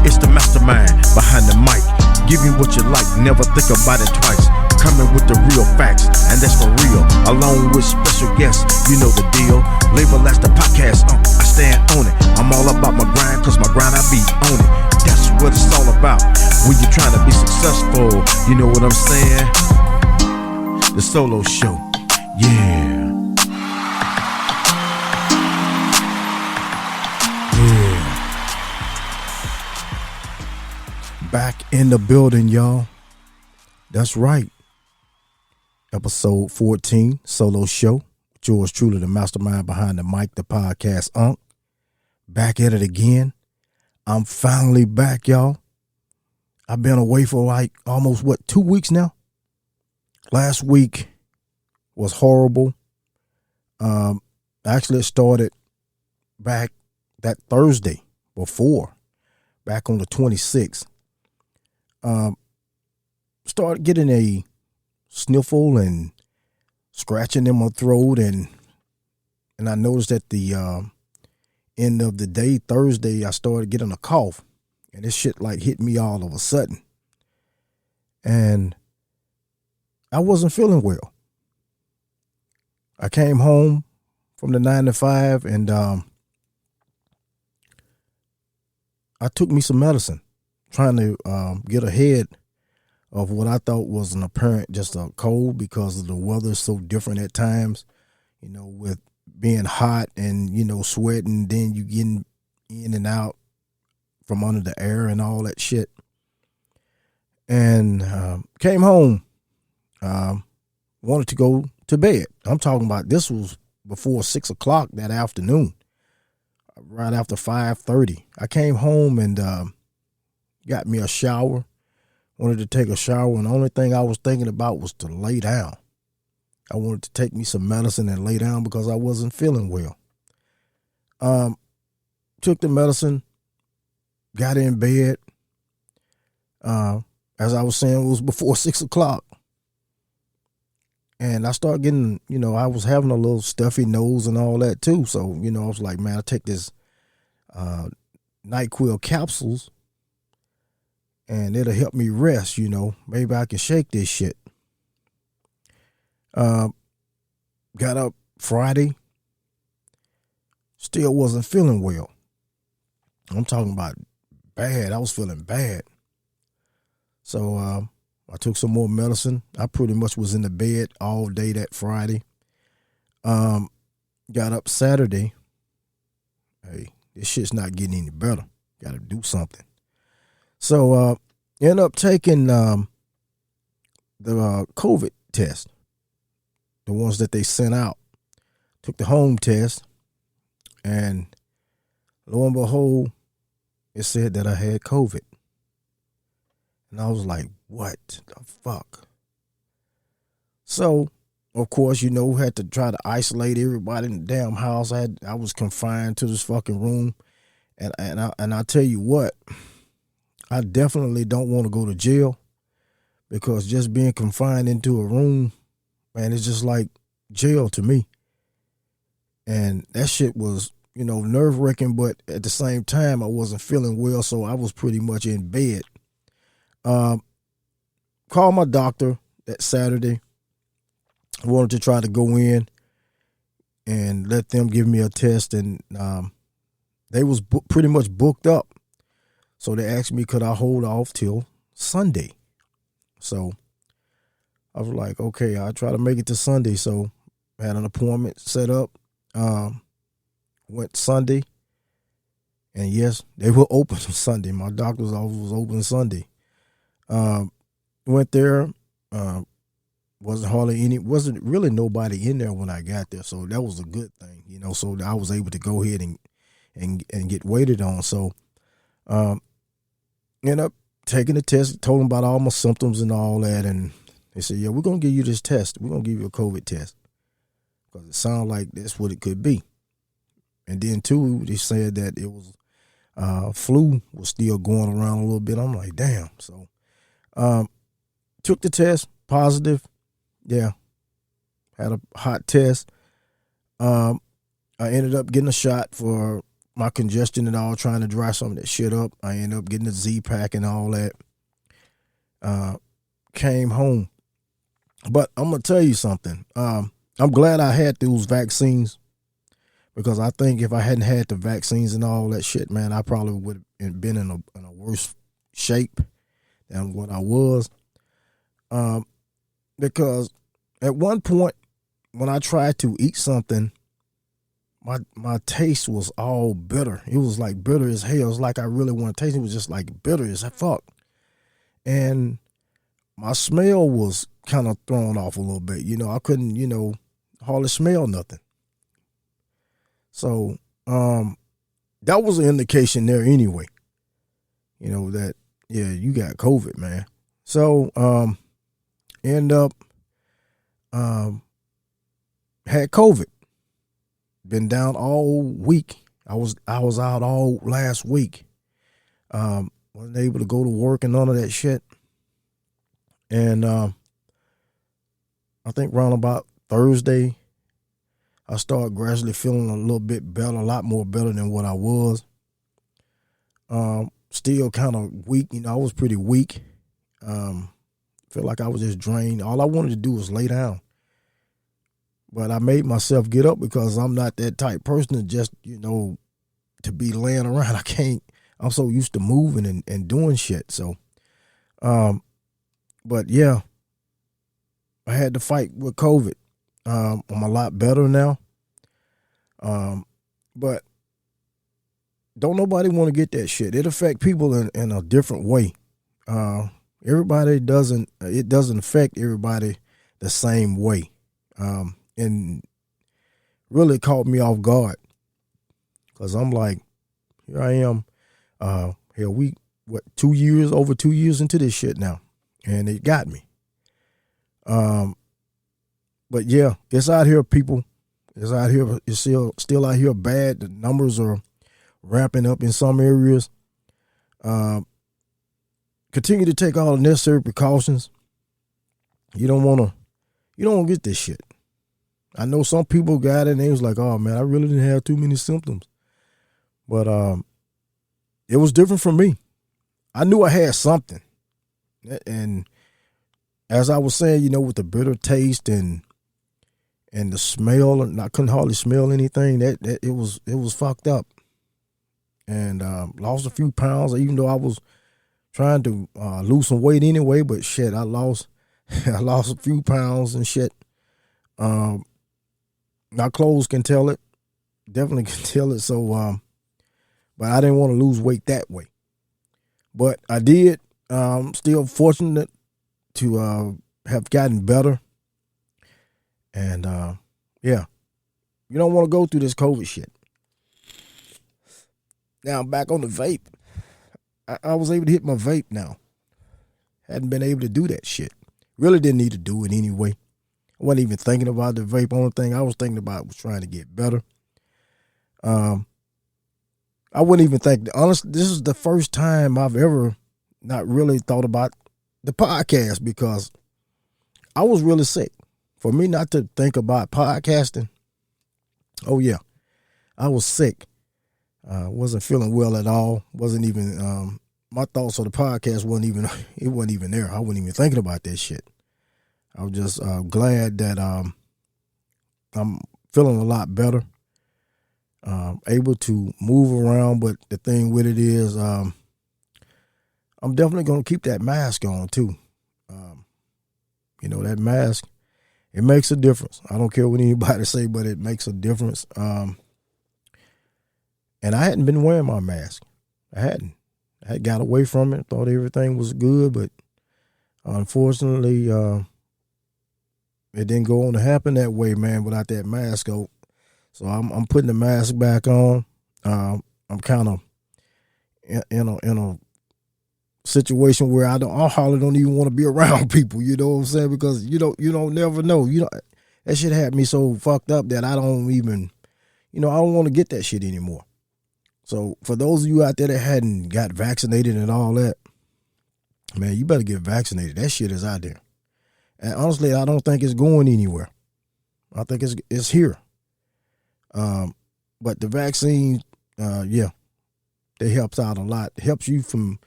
It's the mastermind behind the mic. Give me what you like, never think about it twice. Coming with the real facts, and that's for real. Along with special guests, you know the deal. Label as the podcast, I stand on it. I'm all about my grind, cause my grind I be on it. That's what it's all about. When you're trying to be successful, you know what I'm saying? The solo show, yeah. Back in the building, y'all. That's right. Episode 14, solo show. With yours truly, the mastermind behind the mic, the podcast Unc. Back at it again. I'm finally back, y'all. I've been away for like almost 2 weeks now. Last week was horrible. Actually, it started back that Thursday before, back on the 26th. Started getting a sniffle and scratching in my throat, and I noticed at the end of the day, Thursday, I started getting a cough, and this shit like hit me all of a sudden, and I wasn't feeling well. I came home from the 9 to 5, and I took me some medicine, trying to get ahead of what I thought was an apparent just a cold, because of the weather is so different at times, you know, with being hot and, you know, sweating, then you getting in and out from under the air and all that shit. And came home, wanted to go to bed. I'm talking about this was before 6 o'clock that afternoon, right after 5:30. I came home and got me a shower, wanted to take a shower, and the only thing I was thinking about was to lay down. I wanted to take me some medicine and lay down because I wasn't feeling well. Took the medicine, got in bed. As I was saying, it was before 6 o'clock. And I started getting, you know, I was having a little stuffy nose and all that too. So, you know, I was like, man, I'll take this NyQuil capsules, and it'll help me rest, you know. Maybe I can shake this shit. Got up Friday. Still wasn't feeling well. I'm talking about bad. I was feeling bad. So I took some more medicine. I pretty much was in the bed all day that Friday. Got up Saturday. Hey, this shit's not getting any better. Got to do something. So ended up taking the COVID test, the ones that they sent out. Took the home test, and lo and behold, it said that I had COVID. And I was like, what the fuck? So, of course, you know, had to try to isolate everybody in the damn house. I was confined to this fucking room. And I tell you what, I definitely don't want to go to jail, because just being confined into a room, man, it's just like jail to me. And that shit was, you know, nerve-wracking, but at the same time, I wasn't feeling well, so I was pretty much in bed. Called my doctor that Saturday. I wanted to try to go in and let them give me a test, and they was pretty much booked up. So they asked me, could I hold off till Sunday? So I was like, okay, I'll try to make it to Sunday. So I had an appointment set up. Went Sunday. And yes, they were open on Sunday. My doctor's office was open Sunday. Went there. Wasn't really nobody in there when I got there. So that was a good thing, you know, so I was able to go ahead and get waited on. So, ended up taking the test, told them about all my symptoms and all that. And they said, yeah, we're going to give you this test. We're going to give you a COVID test, because it sounded like that's what it could be. And then too, they said that it was, flu was still going around a little bit. I'm like, damn. So, took the test, positive. Yeah. Had a hot test. I ended up getting a shot for my congestion and all, trying to dry some of that shit up. I ended up getting the Z-Pack and all that. Came home. But I'm going to tell you something. I'm glad I had those vaccines, because I think if I hadn't had the vaccines and all that shit, man, I probably would have been in a worse shape than what I was. Because at one point when I tried to eat something, my taste was all bitter. It was like bitter as hell. It was like I really want to taste it. It was just like bitter as fuck. And my smell was kind of thrown off a little bit. I couldn't, hardly smell nothing. So that was an indication there anyway, that, yeah, you got COVID, man. So end up had COVID. Been down all week. I was out all last week. Wasn't able to go to work and none of that shit. And I think around about Thursday, I started gradually feeling a little bit better, a lot more better than what I was. Still kind of weak. I was pretty weak. Felt like I was just drained. All I wanted to do was lay down. But I made myself get up, because I'm not that type person to just, to be laying around. I can't. I'm so used to moving and doing shit. So, but yeah, I had to fight with COVID. I'm a lot better now. But don't nobody want to get that shit. It affect people in a different way. It doesn't affect everybody the same way. And really caught me off guard, because I'm like, here I am. Over 2 years into this shit now, and it got me. But yeah, it's out here, people. It's out here. It's still out here bad. The numbers are ramping up in some areas. Continue to take all the necessary precautions. You don't want to get this shit. I know some people got it and they was like, oh man, I really didn't have too many symptoms. But it was different for me. I knew I had something. And as I was saying, with the bitter taste and the smell, and I couldn't hardly smell anything, that it was fucked up. And lost a few pounds, even though I was trying to lose some weight anyway, but shit, I lost a few pounds and shit. My clothes can tell it, definitely can tell it. So, but I didn't want to lose weight that way. But I did. Still fortunate to have gotten better. And yeah, you don't want to go through this COVID shit. Now back on the vape. I was able to hit my vape now. Hadn't been able to do that shit. Really didn't need to do it anyway. I wasn't even thinking about the vape. Only thing I was thinking about was trying to get better. I wouldn't even think. Honestly, this is the first time I've ever not really thought about the podcast, because I was really sick. For me not to think about podcasting, oh yeah, I was sick. Wasn't feeling well at all. Wasn't even, my thoughts of the podcast wasn't even there. I wasn't even thinking about that shit. I was just glad that I'm feeling a lot better. Able to move around, but the thing with it is I'm definitely going to keep that mask on too. That mask, it makes a difference. I don't care what anybody say, but it makes a difference. And I hadn't been wearing my mask. I had got away from it, thought everything was good, but unfortunately, it didn't go on to happen that way, man, without that mask on. So I'm putting the mask back on. I'm kind of in a situation where I hardly don't even want to be around people. You know what I'm saying? Because you don't never know. That shit had me so fucked up that I don't even, I don't want to get that shit anymore. So for those of you out there that hadn't got vaccinated and all that, man, you better get vaccinated. That shit is out there. And honestly, I don't think it's going anywhere. I think it's here. But the vaccine, yeah, they helps out a lot. It helps you from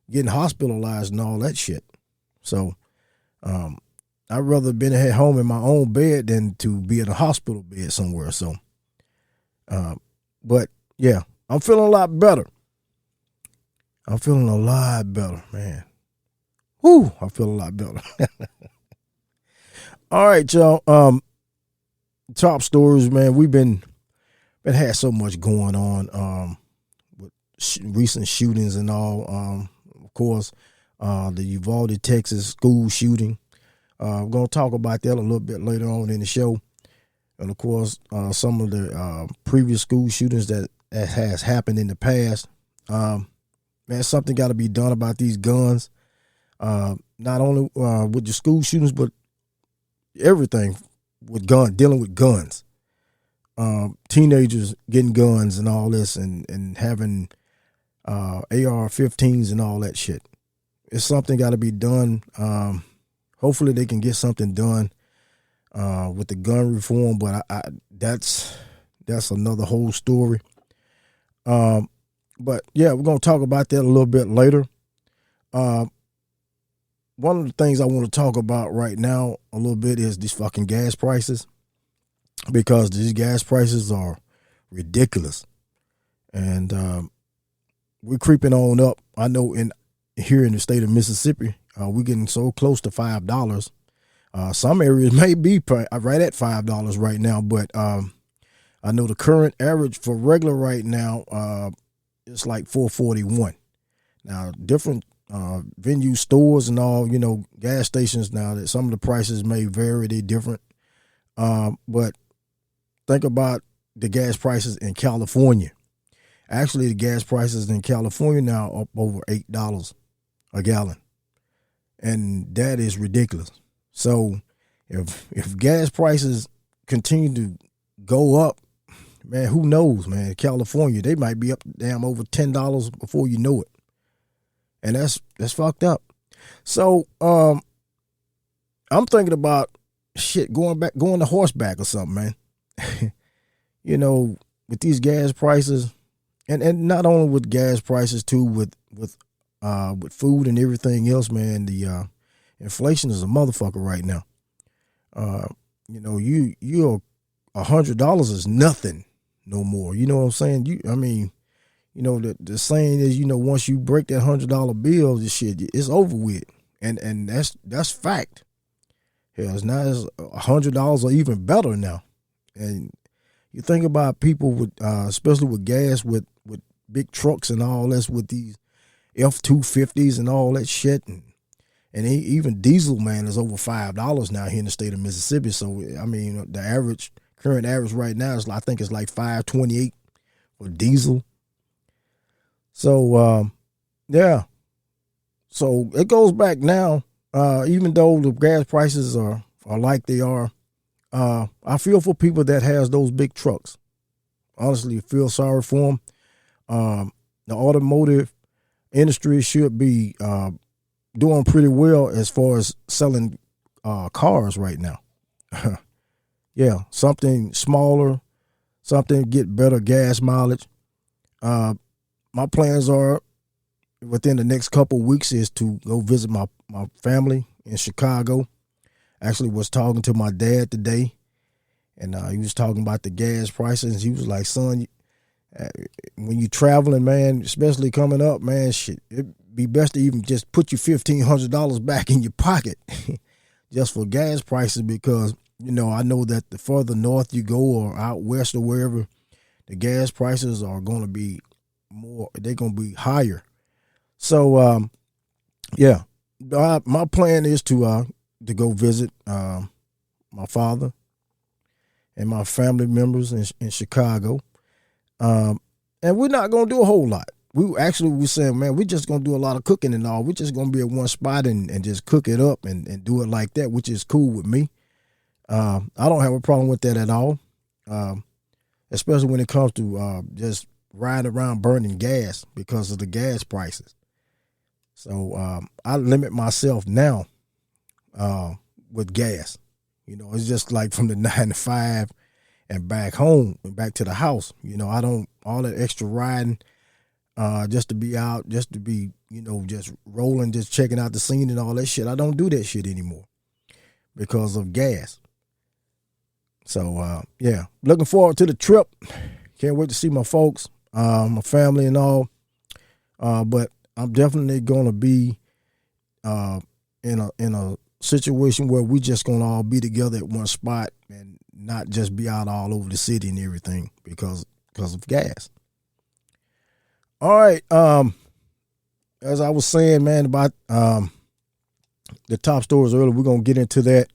getting hospitalized and all that shit. So I'd rather been at home in my own bed than to be in a hospital bed somewhere. So, but yeah, I'm feeling a lot better. I'm feeling a lot better, man. Whoo, I feel a lot better. All right, y'all. Top stories, man. We've been had so much going on with recent shootings and all. Of course, the Uvalde, Texas school shooting. We're going to talk about that a little bit later on in the show. And, of course, some of the previous school shootings that has happened in the past. Man, something got to be done about these guns. Not only with the school shootings, but everything with dealing with guns. Teenagers getting guns and all this and having AR-15s and all that shit. It's something got to be done. Hopefully they can get something done with the gun reform, but that's another whole story. But yeah, we're gonna talk about that a little bit later. One of the things I want to talk about right now a little bit is these fucking gas prices, because these gas prices are ridiculous, and we're creeping on up. I know here in the state of Mississippi, we're getting so close to $5. Some areas may be right at $5 right now, but I know the current average for regular right now is like $4.41. Now, different venue stores and all, gas stations now, that some of the prices may vary, they're different. But think about the gas prices in California. Actually, the gas prices in California now are up over $8 a gallon. And that is ridiculous. So if gas prices continue to go up, man, who knows, man? California, they might be up damn over $10 before you know it. And that's fucked up. So I'm thinking about going to horseback or something, man. With these gas prices, and not only with gas prices too, with food and everything else, man, the inflation is a motherfucker right now. You're $100 is nothing no more. You know what I'm saying? The saying is, once you break that $100 bill, this shit, it's over with. And that's fact. Hell, it's not as $100 or even better now. And you think about people with, especially with gas, with big trucks and all this, with these F-250s and all that shit, and even diesel, man, is over $5 now here in the state of Mississippi. So the current average right now is, I think it's like $5.28 for diesel. So yeah, so it goes back now. Even though the gas prices are like they are, I feel for people that has those big trucks. Honestly, feel sorry for them. The automotive industry should be doing pretty well as far as selling cars right now. Yeah, something smaller, something get better gas mileage. My plans are within the next couple of weeks is to go visit my family in Chicago. Actually was talking to my dad today, and he was talking about the gas prices. He was like, son, when you traveling, man, especially coming up, man, shit, it'd be best to even just put your $1,500 back in your pocket just for gas prices, because, I know that the further north you go or out west or wherever, the gas prices are going to be they're going to be higher. So, yeah, my plan is to go visit my father and my family members in Chicago. And we're not going to do a whole lot. We saying, man, we're just going to do a lot of cooking and all. We're just going to be at one spot and just cook it up and do it like that, which is cool with me. I don't have a problem with that at all, especially when it comes to just riding around burning gas because of the gas prices. So I limit myself now with gas. It's just like from the 9 to 5 and back home and back to the house. I don't all that extra riding, just to be out, just to be, just rolling, just checking out the scene and all that shit. I don't do that shit anymore because of gas. So, yeah, looking forward to the trip. Can't wait to see my folks, my family and all. But I'm definitely going to be in a situation where we just going to all be together at one spot and not just be out all over the city and everything because of gas. All right. As I was saying, man, about the top stories earlier, we're going to get into that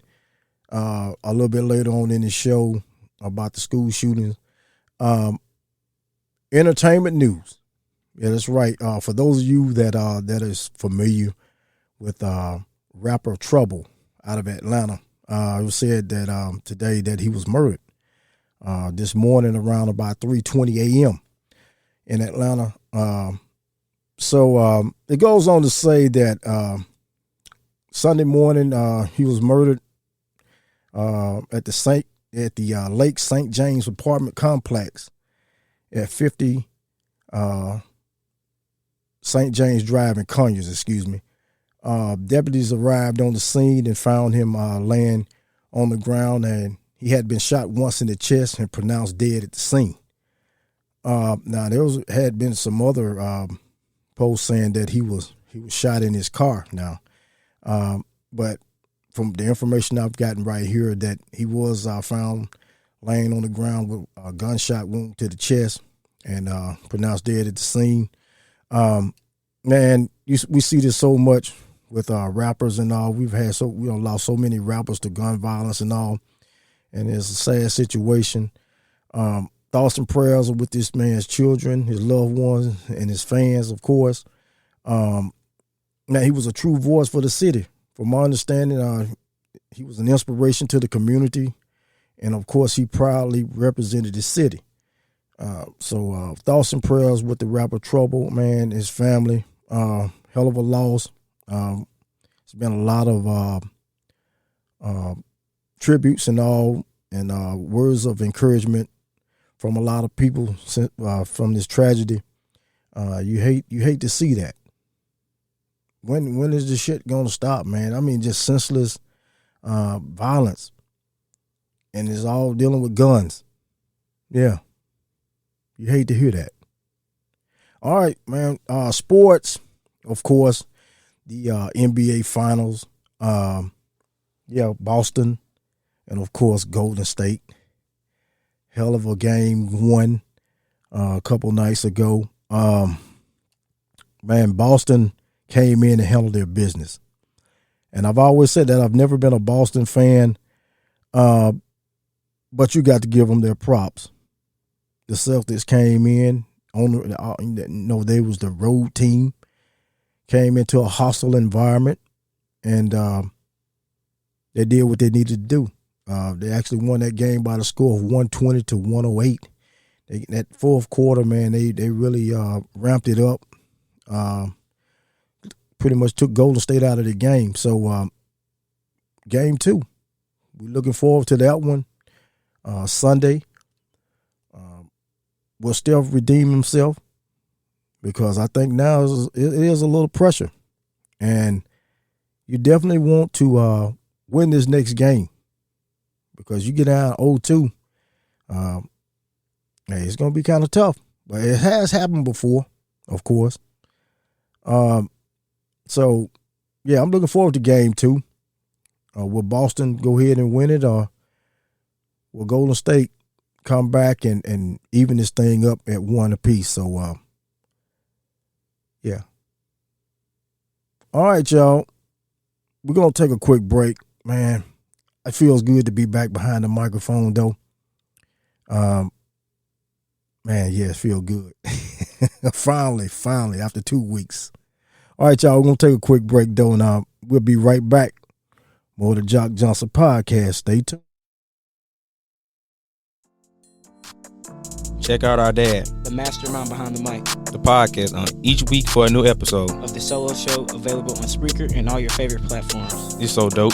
a little bit later on in the show about the school shootings. Entertainment news. Yeah, that's right. For those of you that is familiar with rapper Trouble out of Atlanta, it was said that today that he was murdered this morning around about 3:20 a.m. in Atlanta. So it goes on to say that Sunday morning he was murdered at the Lake St. James apartment complex at 50 St. James Drive in Conyers, excuse me. Deputies arrived on the scene and found him laying on the ground, and he had been shot once in the chest and pronounced dead at the scene. Now had been some other posts saying that he was shot in his car now, but from the information I've gotten right here, that he was found laying on the ground with a gunshot wound to the chest and pronounced dead at the scene. Man, we see this so much with rappers and all. We lost so many rappers to gun violence and all, and it's a sad situation. Thoughts and prayers are with this man's children, his loved ones, and his fans, of course. Now, he was a true voice for the city. From my understanding, he was an inspiration to the community, and of course, he proudly represented the city. So thoughts and prayers with the rapper Trouble, man, his family. Hell of a loss. It's been a lot of tributes and all, and words of encouragement from a lot of people from this tragedy. You hate to see that. When is this shit gonna stop, man? I mean, just senseless violence, and it's all dealing with guns. Yeah, you hate to hear that. All right, man. Sports, of course, the NBA Finals. Boston, and of course Golden State. Hell of a game won a couple nights ago. Man, Boston came in and handled their business. And I've always said that I've never been a Boston fan, but you got to give them their props. The Celtics came in they was the road team, came into a hostile environment, and they did what they needed to do. They actually won that game by the score of 120-108. That fourth quarter, man, they really ramped it up. Pretty much took Golden State out of the game. So game 2, we're looking forward to that one Sunday. Will Steph redeem himself? Because I think now it is a little pressure. And you definitely want to win this next game. Because you get down 0-2, it's going to be kind of tough. But it has happened before, of course. So, yeah, I'm looking forward to game 2. Will Boston go ahead and win it, or will Golden State come back and even this thing up at 1 apiece? So, yeah. All right, y'all. We're going to take a quick break, man. It feels good to be back behind the microphone, though. Man, yeah, it feels good. Finally, after 2 weeks. All right, y'all, we're going to take a quick break, though, and we'll be right back. More of the Jock Johnson podcast. Stay tuned. Check out our dad, the mastermind behind the mic, the podcast on each week for a new episode of the solo show, available on Spreaker and all your favorite platforms. It's so dope.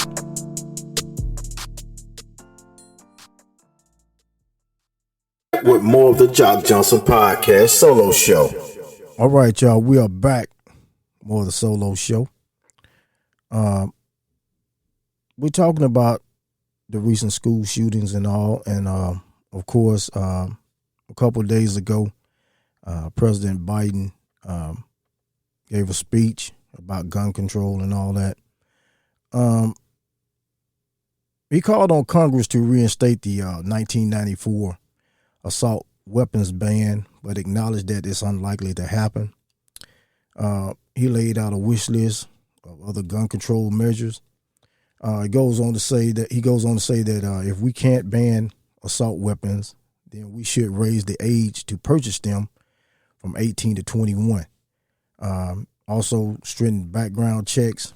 back with more of the Jock Johnson podcast solo show. All right, y'all, we are back. More of the solo show. We're talking about the recent school shootings and all, and of course, a couple of days ago, President Biden gave a speech about gun control and all that. He called on Congress to reinstate the 1994 assault weapons ban, but acknowledged that it's unlikely to happen. He laid out a wish list of other gun control measures. He goes on to say that if we can't ban assault weapons, then we should raise the age to purchase them from 18 to 21. Also, strengthen background checks,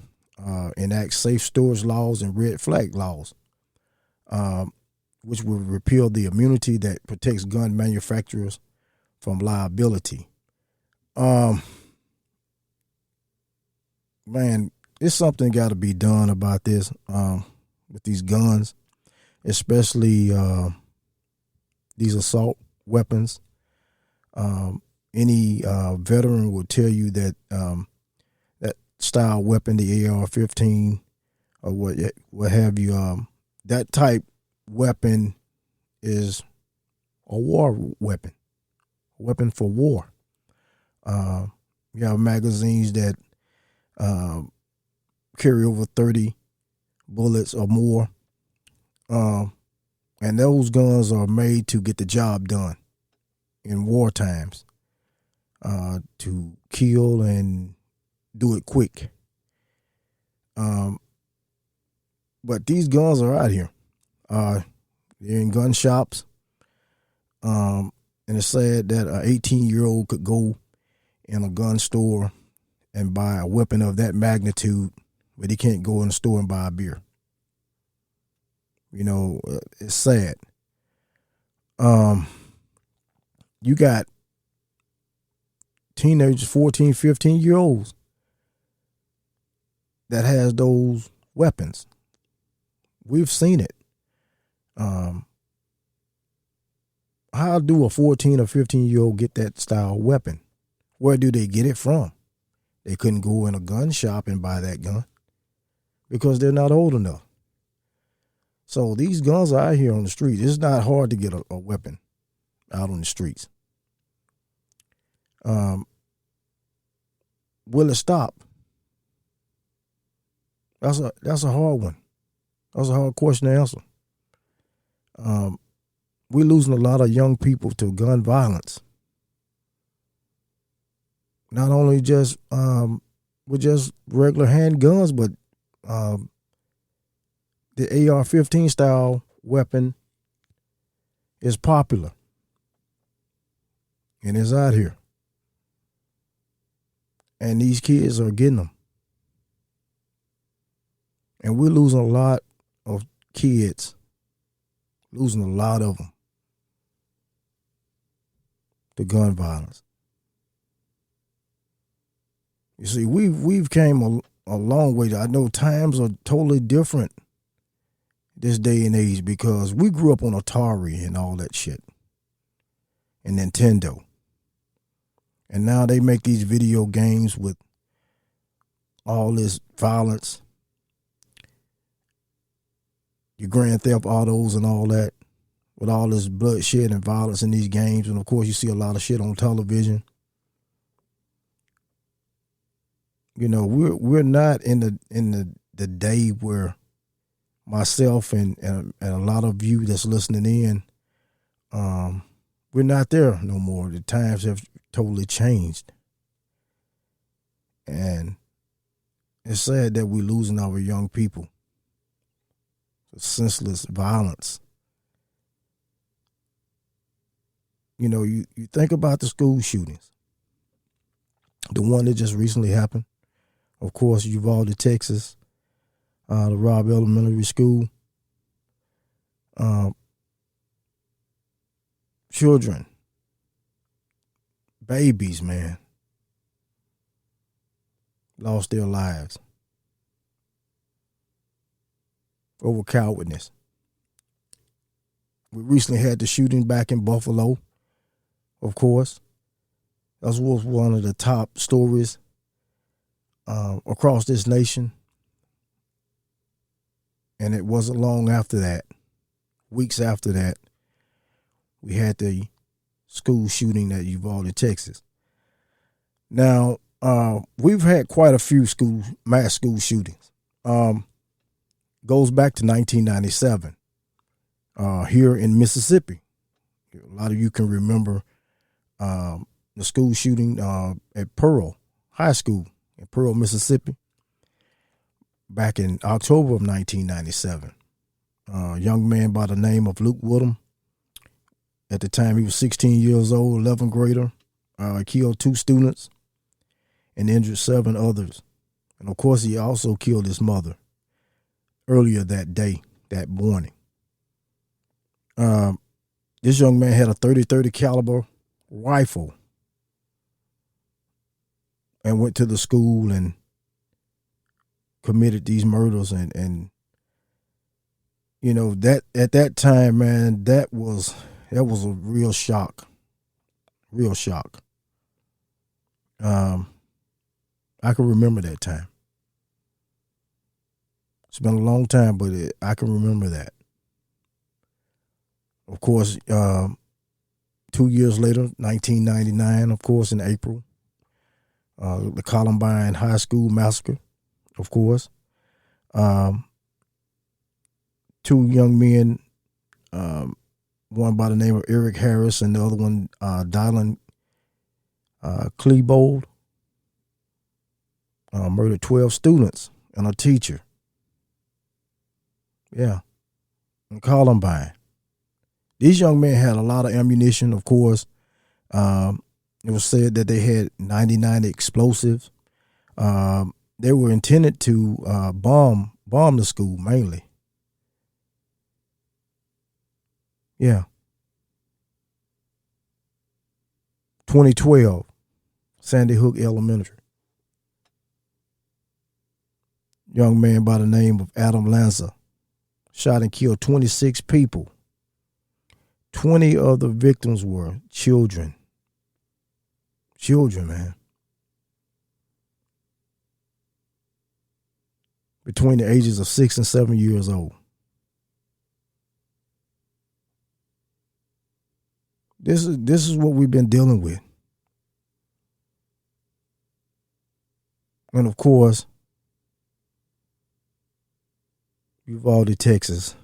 enact safe storage laws and red flag laws, which will repeal the immunity that protects gun manufacturers from liability. Man, it's something got to be done about this with these guns, especially these assault weapons. Any veteran will tell you that that style weapon, the AR-15 or what have you, that type weapon is a war weapon, a weapon for war. You have magazines that carry over 30 bullets or more. And those guns are made to get the job done in war times, to kill and do it quick. But these guns are out here. They're in gun shops. And it's sad that an 18-year-old could go in a gun store and buy a weapon of that magnitude, but he can't go in the store and buy a beer. You know, it's sad. You got teenagers, 14, 15-year-olds that has those weapons. We've seen it. How do a 14 or 15-year-old get that style weapon? Where do they get it from? They couldn't go in a gun shop and buy that gun because they're not old enough. So these guns are out here on the street. It's not hard to get a weapon out on the streets. Will it stop? That's a hard one. That's a hard question to answer. We're losing a lot of young people to gun violence. Not only just with just regular handguns, but the AR-15 style weapon is popular and is out here. And these kids are getting them. And we're losing a lot of kids, losing a lot of them to gun violence. You see, we've came a long way. I know times are totally different this day and age because we grew up on Atari and all that shit and Nintendo. And now they make these video games with all this violence, your Grand Theft Autos and all that, with all this bloodshed and violence in these games. And of course, you see a lot of shit on television. You know, we're not in the day where myself and a lot of you that's listening in, we're not there no more. The times have totally changed. And it's sad that we're losing our young people to senseless violence. You know, you think about the school shootings. The one that just recently happened. Of course, Uvalde, Texas, the Robb Elementary School. Children, babies, man, lost their lives over cowardness. We recently had the shooting back in Buffalo, of course. That was one of the top stories across this nation. And it wasn't long after that, weeks after that, we had the school shooting at Uvalde, Texas. Now, we've had quite a few mass school shootings. Goes back to 1997 here in Mississippi. A lot of you can remember the school shooting at Pearl High School in Pearl, Mississippi, back in October of 1997. A young man by the name of Luke Woodham. At the time, he was 16 years old, 11th grader. Killed 2 students and injured 7 others. And, of course, he also killed his mother earlier that day, that morning. This young man had a .30 caliber rifle and went to the school and committed these murders. And you know, that at that time, man, that was a real shock. Real shock. I can remember that time. It's been a long time, but I can remember that. Of course, 2 years later, 1999, of course, in April, the Columbine High School massacre, of course. 2 young men, one by the name of Eric Harris and the other one, Dylan Klebold, murdered 12 students and a teacher. Yeah, in Columbine. These young men had a lot of ammunition, of course. It was said that they had 99 explosives. They were intended to bomb the school mainly. Yeah. 2012, Sandy Hook Elementary. Young man by the name of Adam Lanza shot and killed 26 people. 20 of the victims were children. Children, man. Between the ages of 6 and 7 years old. This is what we've been dealing with. And of course, Uvalde, Texas.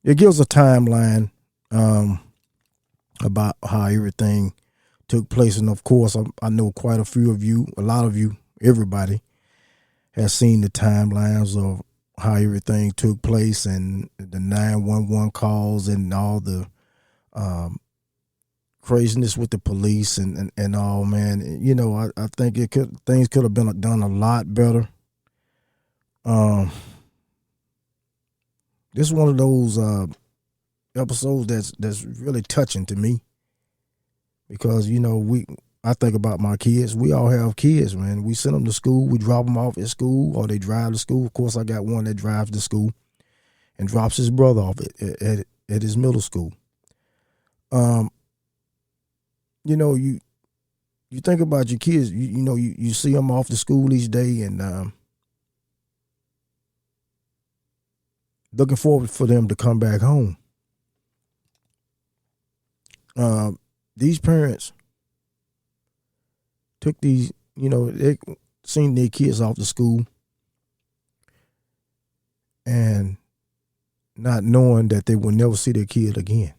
It gives a timeline about how everything took place. And of course, I know quite a few of you, a lot of you, everybody has seen the timelines of how everything took place and the 911 calls and all the craziness with the police and all, man. You know, I think things could have been done a lot better. This is one of those episodes that's really touching to me because, you know, I think about my kids. We all have kids, man. We send them to school. We drop them off at school or they drive to school. Of course, I got one that drives to school and drops his brother off at his middle school. You know, you think about your kids, you know, you see them off to school each day and looking forward for them to come back home. These parents took these, you know, they seen their kids off to school and not knowing that they will never see their kid again.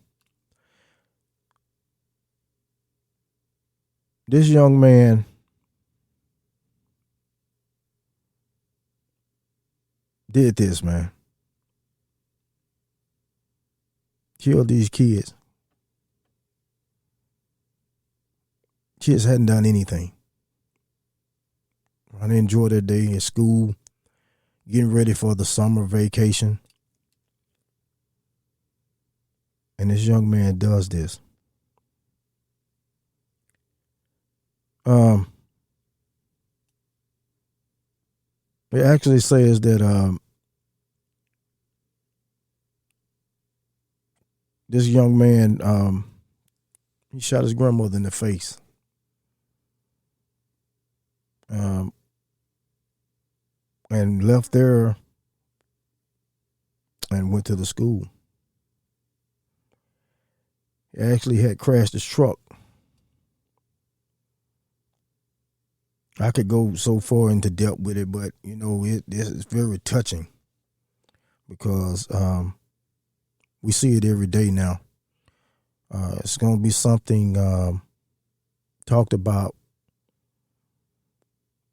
This young man did this, man. Killed these kids. Kids hadn't done anything. They enjoyed their day in school, getting ready for the summer vacation. And this young man does this. It actually says that this young man, he shot his grandmother in the face. And left there and went to the school. He actually had crashed his truck. I could go so far into depth with it, but it's very touching because we see it every day now. It's going to be something talked about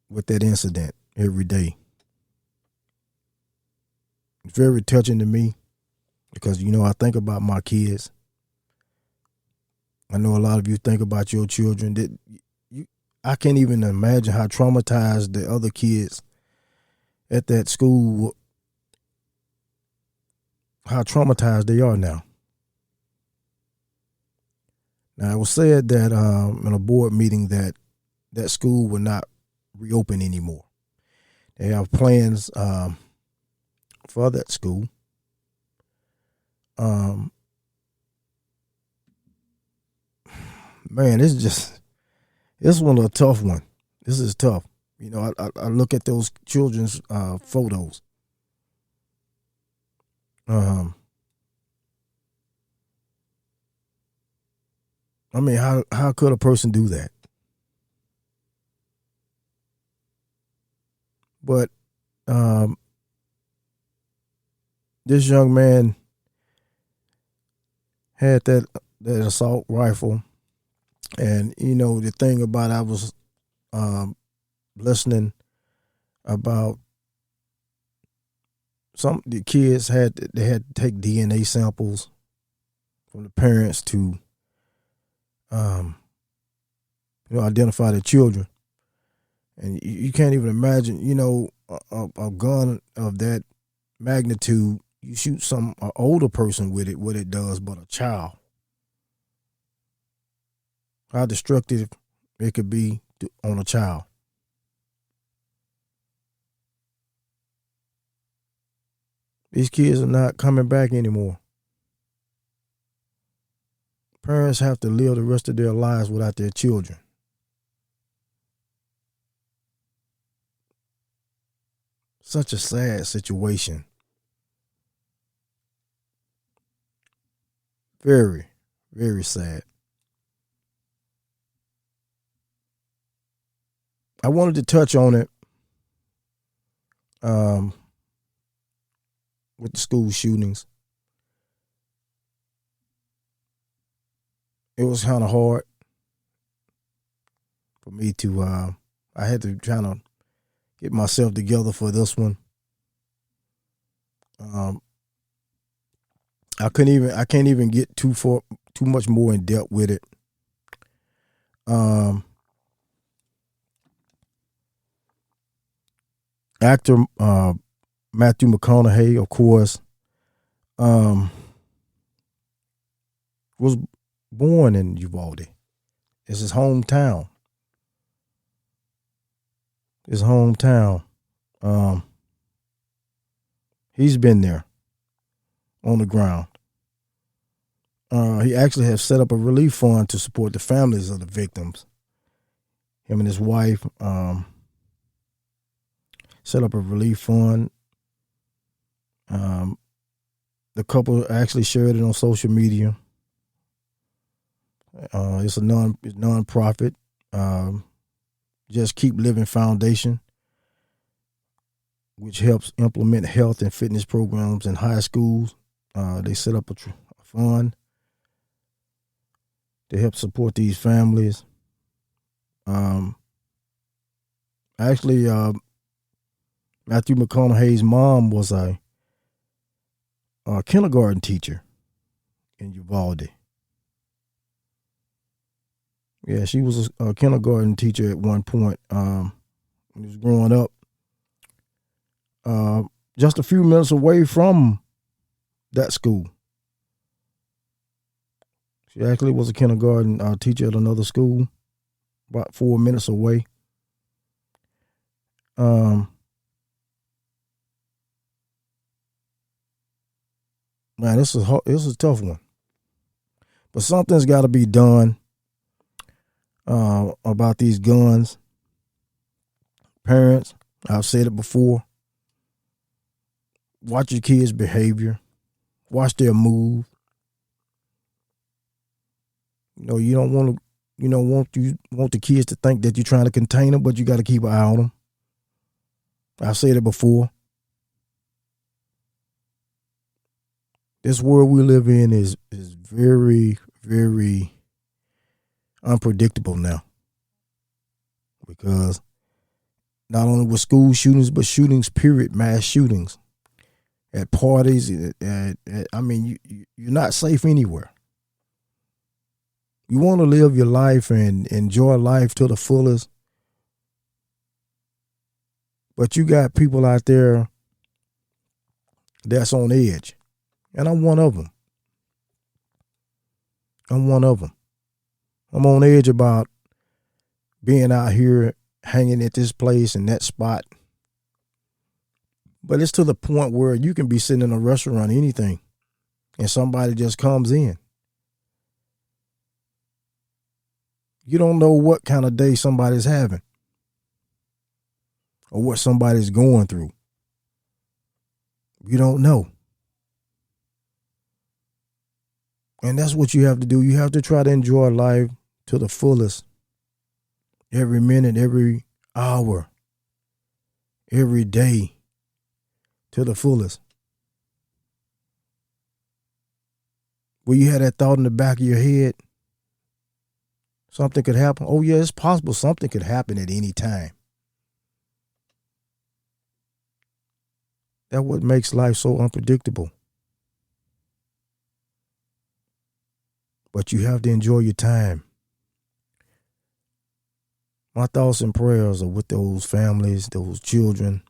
with that incident every day. It's very touching to me because, I think about my kids. I know a lot of you think about your children. I can't even imagine how traumatized the other kids at that school, how traumatized they are now. Now, it was said that in a board meeting that school will not reopen anymore. They have plans for that school. Man, this one a tough one. This is tough. I look at those children's photos. I mean, how could a person do that? But this young man had that assault rifle. And, the thing about I was listening about the kids had to take DNA samples from the parents to identify the children. And you can't even imagine, a gun of that magnitude, you shoot an older person with it, what it does, but a child. How destructive it could be on a child. These kids are not coming back anymore. Parents have to live the rest of their lives without their children. Such a sad situation. Very, very sad. I wanted to touch on it with the school shootings. It was kind of hard for me to, I had to kind of get myself together for this one. I can't even get too much more in depth with it. Actor Matthew McConaughey, of course, was born in Uvalde. It's his hometown. He's been there on the ground. He actually has set up a relief fund to support the families of the victims. Him and his wife set up a relief fund. The couple actually shared it on social media. It's a non-profit. Just Keep Living Foundation, which helps implement health and fitness programs in high schools. They set up a fund to help support these families. Actually, Matthew McConaughey's mom was a kindergarten teacher in Uvalde. Yeah, she was a kindergarten teacher at one point when he was growing up. Just a few minutes away from that school. She actually was a kindergarten teacher at another school, about 4 minutes away. Man, this is a tough one. But something's got to be done about these guns. Parents, I've said it before, watch your kids' behavior. Watch their move. You don't want to, want the kids to think that you're trying to contain them, but you got to keep an eye on them. I've said it before. This world we live in is very, very unpredictable now. Because not only with school shootings, but shootings, period, mass shootings. At parties, you're not safe anywhere. You want to live your life and enjoy life to the fullest. But you got people out there that's on edge. And I'm one of them. I'm on edge about being out here hanging at this place and that spot. But it's to the point where you can be sitting in a restaurant, anything, and somebody just comes in. You don't know what kind of day somebody's having or what somebody's going through. You don't know. And that's what you have to do. You have to try to enjoy life to the fullest. Every minute, every hour, every day to the fullest. Will you have that thought in the back of your head? Something could happen. Oh, yeah, it's possible something could happen at any time. That's what makes life so unpredictable. But you have to enjoy your time. My thoughts and prayers are with those families, those children.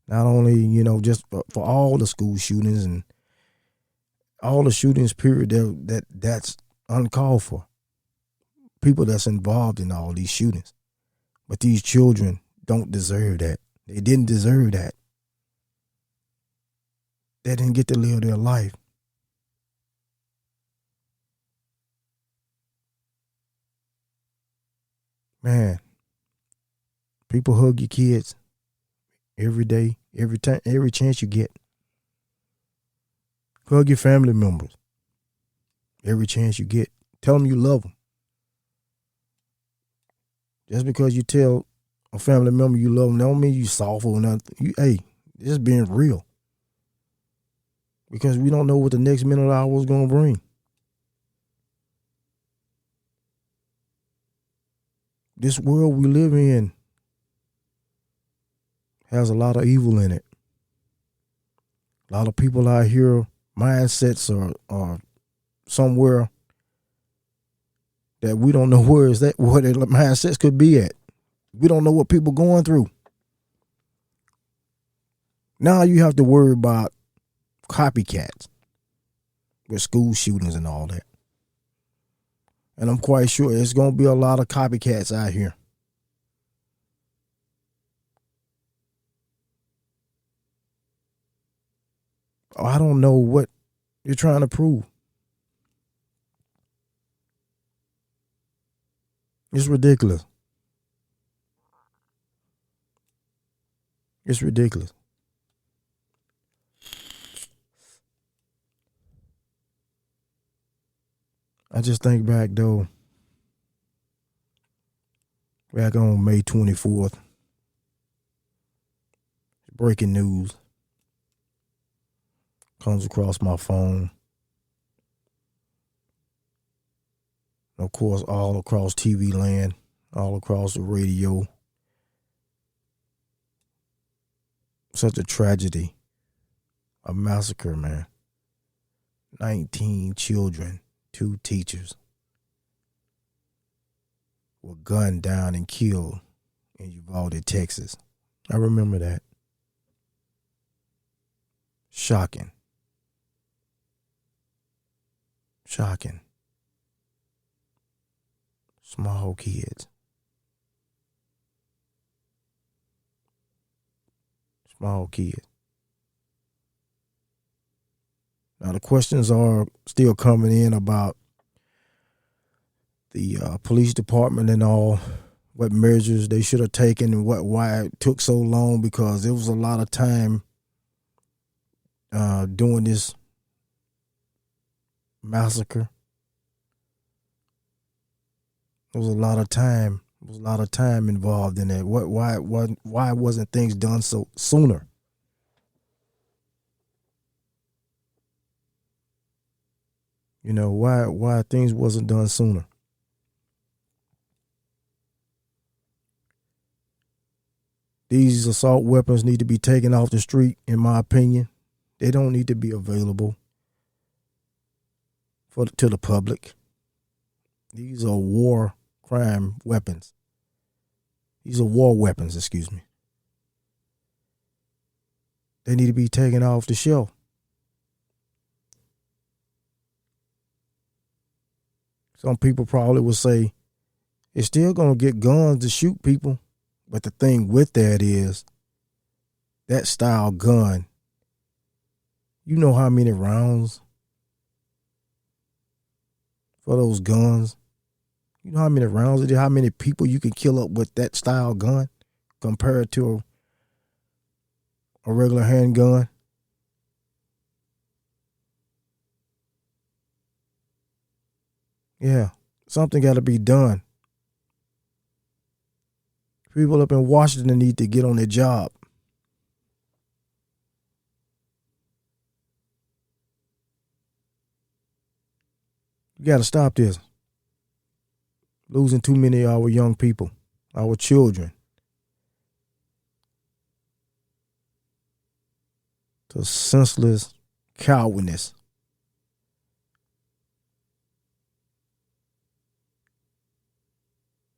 Not only, just for all the school shootings and all the shootings, period, that's uncalled for. People that's involved in all these shootings. But these children don't deserve that. They didn't deserve that. They didn't get to live their life. Man, people hug your kids every day, every time, every chance you get. Hug your family members every chance you get. Tell them you love them. Just because you tell a family member you love them, don't mean you soft or nothing. Just being real. Because we don't know what the next minute or hour is going to bring. This world we live in has a lot of evil in it. A lot of people out here, mindsets are somewhere that we don't know where their mindsets could be at. We don't know what people going through. Now you have to worry about copycats with school shootings and all that. And I'm quite sure there's going to be a lot of copycats out here. I don't know what you're trying to prove. It's ridiculous. It's ridiculous. I just think back, though, back on May 24th, breaking news comes across my phone. Of course, all across TV land, all across the radio. Such a tragedy, a massacre, man. 19 children, 2 teachers were gunned down and killed in Uvalde, Texas. I remember that. Shocking. Small kids. Small kids. Now the questions are still coming in about police department and all, what measures they should have taken and why it took so long, because there was a lot of time doing this massacre. There was a lot of time. There was a lot of time involved in that. Why wasn't things done so sooner? You know, why things wasn't done sooner? These assault weapons need to be taken off the street, in my opinion. They don't need to be available to the public. These are war crime weapons. These are war weapons, excuse me. They need to be taken off the shelf. Some people probably will say it's still going to get guns to shoot people. But the thing with that is that style gun, you know how many rounds for those guns? You know how many rounds it is, how many people you can kill up with that style gun compared to a regular handgun? Yeah, something got to be done. People up in Washington need to get on their job. We got to stop this. Losing too many of our young people, our children, to senseless cowardness.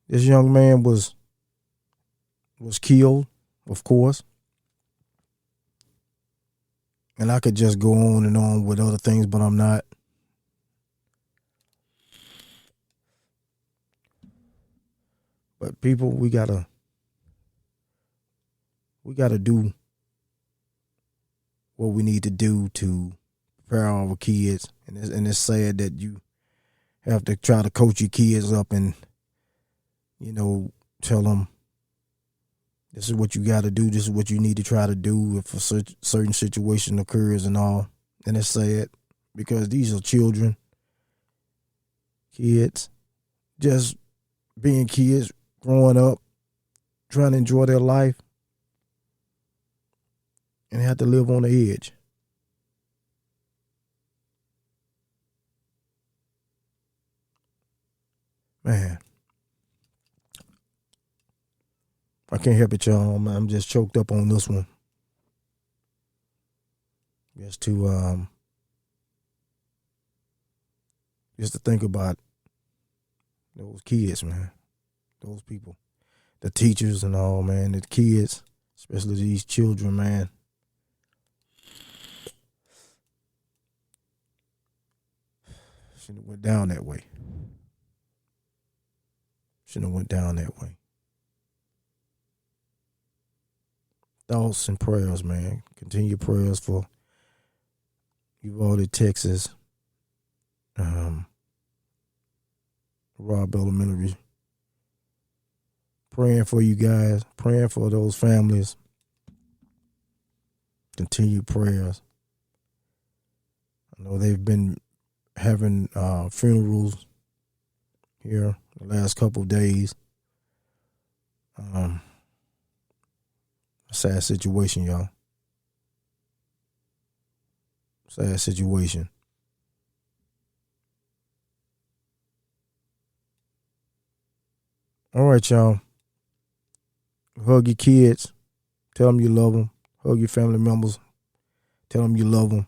This young man was killed, of course. And I could just go on and on with other things, but I'm not. But people, we gotta do what we need to do to prepare our kids. And it's sad that you have to try to coach your kids up and, you know, tell them this is what you got to do. This is what you need to try to do if a certain situation occurs and all. And it's sad because these are children, kids, just being kids, growing up, trying to enjoy their life, and have to live on the edge. Man, I can't help it, y'all. I'm just choked up on this one. Just to think about those kids, man. Those people, the teachers and all, man, the kids, especially these children, man. Shouldn't have went down that way. Shouldn't have went down that way. Thoughts and prayers, man. Continue prayers for Uvalde, Texas. Robb Elementary. Praying for you guys. Praying for those families. Continue prayers. I know they've been having funerals here the last couple of days. A sad situation, y'all. Sad situation. All right, y'all. Hug your kids. Tell them you love them. Hug your family members. Tell them you love them.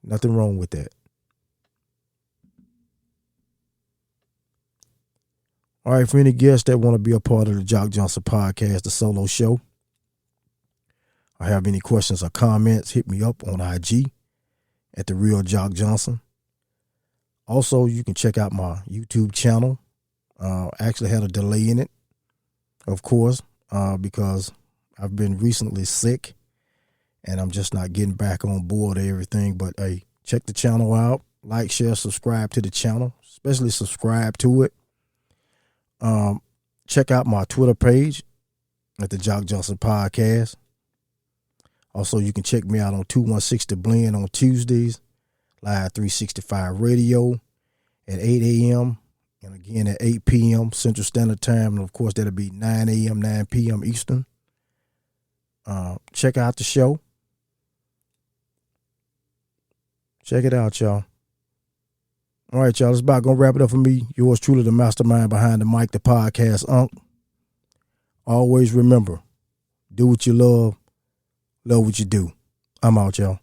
Nothing wrong with that. All right, for any guests that want to be a part of the Jock Johnson podcast, the solo show, or have any questions or comments, hit me up on IG at The Real Jock Johnson. Also, you can check out my YouTube channel. Actually had a delay in it, of course, because I've been recently sick and I'm just not getting back on board with everything. But hey, check the channel out. Like, share, subscribe to the channel. Especially subscribe to it. Check out my Twitter page at the Jock Johnson Podcast. Also, you can check me out on 216 The Blend on Tuesdays, Live 365 Radio at 8 a.m. and again at 8 p.m. Central Standard Time. And, of course, that'll be 9 a.m., 9 p.m. Eastern. Check out the show. Check it out, y'all. All right, y'all. It's about going to wrap it up for me. Yours truly, the mastermind behind the mic, the podcast, Unc. Always remember, do what you love what you do. I'm out, y'all.